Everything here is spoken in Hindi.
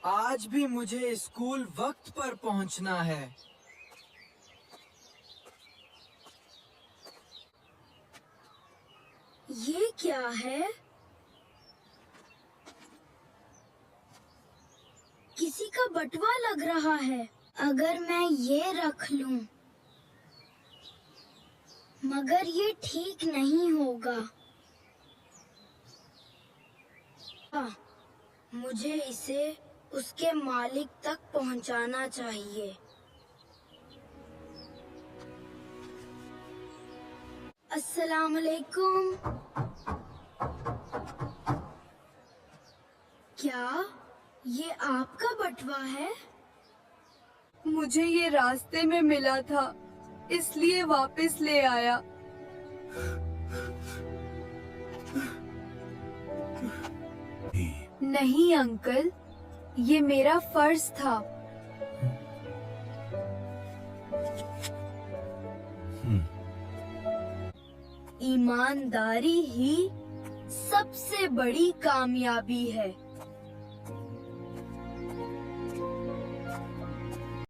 आज भी मुझे स्कूल वक्त पर पहुंचना है। ये क्या है? किसी का बटुआ लग रहा है। अगर मैं ये रख लूं, मगर ये ठीक नहीं होगा। मुझे इसे उसके मालिक तक पहुंचाना चाहिए। अस्सलाम वालेकुम। क्या ये आपका बटुआ है? मुझे ये रास्ते में मिला था, इसलिए वापस ले आया। नहीं अंकल, ये मेरा फर्ज था। ईमानदारी ही सबसे बड़ी कामयाबी है।